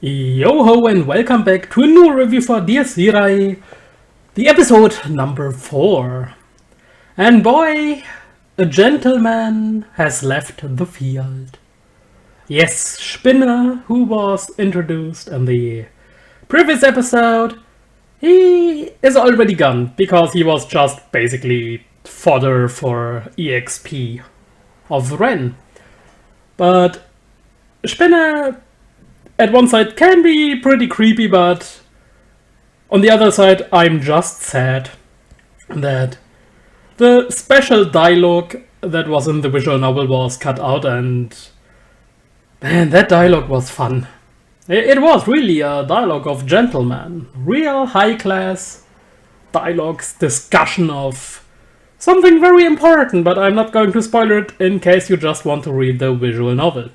Yo ho and welcome back to a new review for Dear Irae, the episode number 4. And boy, a gentleman has left the field. Yes, Spinner, who was introduced in the previous episode, he is already gone because he was just basically fodder for EXP of Ren. But Spinner at one side can be pretty creepy, but on the other side I'm just sad that the special dialogue that was in the visual novel was cut out, and man, that dialogue was fun. It was really a dialogue of gentlemen, real high class dialogues, discussion of something very important, but I'm not going to spoil it in case you just want to read the visual novel.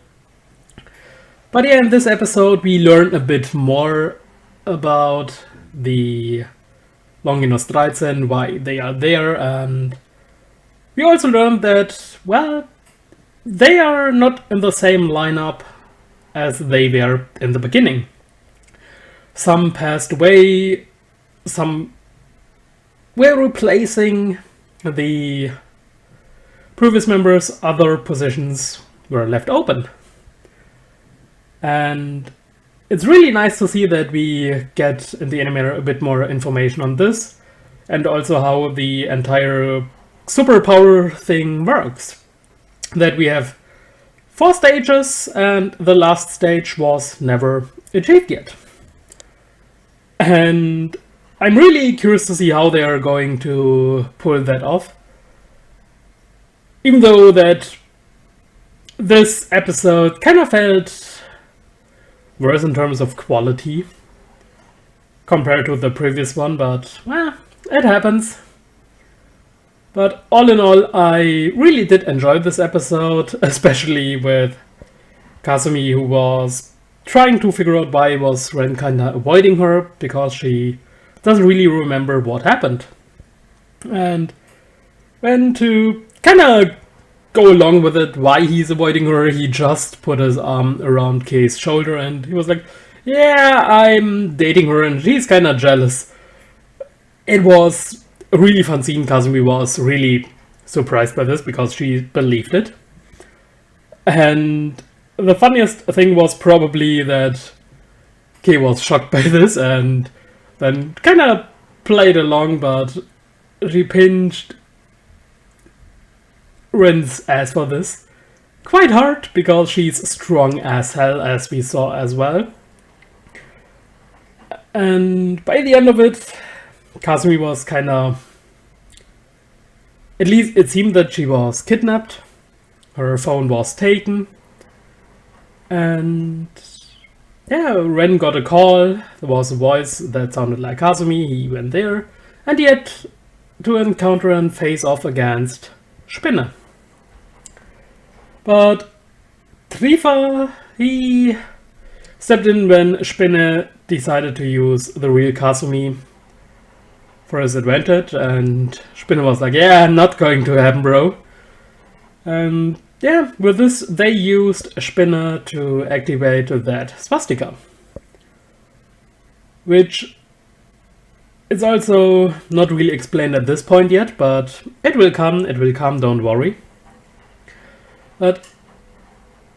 But yeah, in this episode we learn a bit more about the Longinus Dreizehn, why they are there, and we also learned that, well, they are not in the same lineup as they were in the beginning. Some passed away, some were replacing the previous members, other positions were left open. And it's really nice to see that we get in the animator a bit more information on this, and also how the entire superpower thing works. That we have 4 stages, and the last stage was never achieved yet. And I'm really curious to see how they are going to pull that off. Even though that this episode kind of felt worse in terms of quality compared to the previous one, but well, it happens. But all in all, I really did enjoy this episode, especially with Kasumi, who was trying to figure out why was Ren kinda avoiding her, because she doesn't really remember what happened. And when to kinda go along with it, why he's avoiding her, he just put his arm around Kei's shoulder and he was like, yeah, I'm dating her and she's kinda jealous. It was a really fun scene. Kasumi was really surprised by this because she believed it. And the funniest thing was probably that Kei was shocked by this and then kinda played along, but she pinched Ren's ass for this quite hard because she's strong as hell, as we saw as well. And by the end of it, Kasumi was kinda, at least it seemed that she was kidnapped, her phone was taken, and yeah, Ren got a call, there was a voice that sounded like Kasumi, he went there, and he had to encounter and face off against Spinner. But Trifa, he stepped in when Spinner decided to use the real Kasumi for his advantage, and Spinner was like, yeah, not going to happen, bro. And yeah, with this they used Spinner to activate that swastika, which is also not really explained at this point yet, but it will come, don't worry. But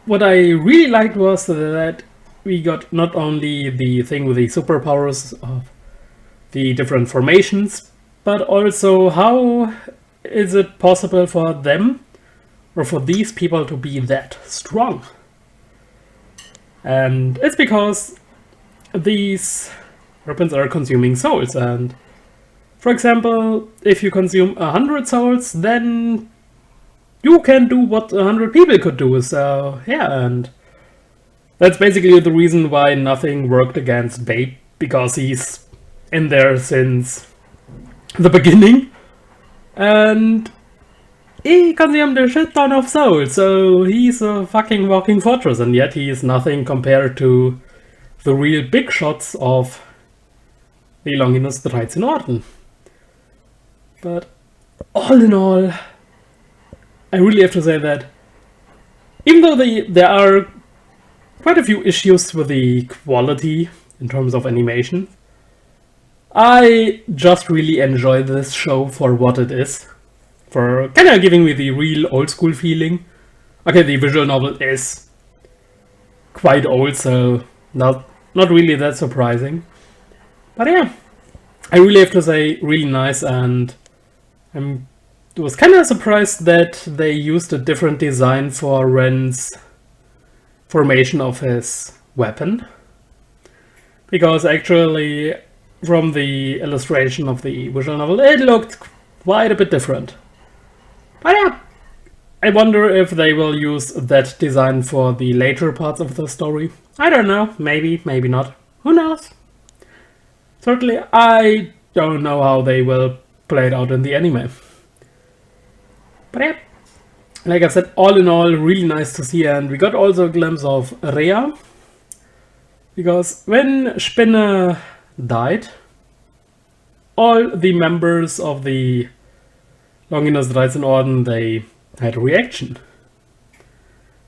what I really liked was that we got not only the thing with the superpowers of the different formations, but also how is it possible for them, or for these people, to be that strong. And it's because these weapons are consuming souls, and for example, if you consume 100 souls, then you can do what 100 people could do, so yeah, and that's basically the reason why nothing worked against Babe, because he's in there since the beginning, and he consumed a shit ton of souls, so he's a fucking walking fortress, and yet he is nothing compared to the real big shots of the Longinus Dreizehn. But all in all, I really have to say that even though there are quite a few issues with the quality in terms of animation. I just really enjoy this show for what it is, for kind of giving me the real old school feeling. Okay, the visual novel is quite old, so not really that surprising. But yeah, I really have to say, really nice, and I was kind of surprised that they used a different design for Ren's formation of his weapon. Because actually, from the illustration of the visual novel, it looked quite a bit different. But yeah, I wonder if they will use that design for the later parts of the story. I don't know, maybe, maybe not. Who knows? Certainly, I don't know how they will play it out in the anime. But yeah, like I said, all in all, really nice to see, and we got also a glimpse of Irae. Because when Spinne died, all the members of the Longinus Orden, they had a reaction.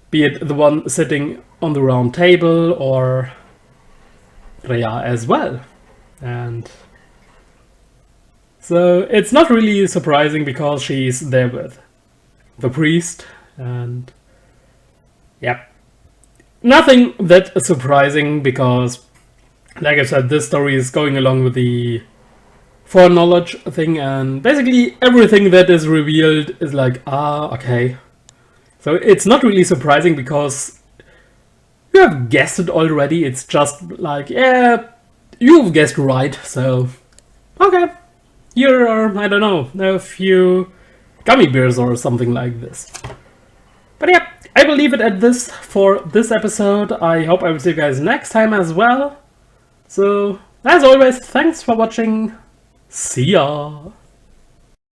Be it the one sitting on the round table or Irae as well. And so it's not really surprising because she's there with the priest, and yeah, nothing that surprising because, like I said, this story is going along with the foreknowledge thing, and basically everything that is revealed is like, okay. So it's not really surprising because you have guessed it already. It's just like, yeah, you've guessed right, so okay. Here are, I don't know, a few gummy bears or something like this. But yeah, I will leave it at this for this episode. I hope I will see you guys next time as well. So, as always, thanks for watching. See ya!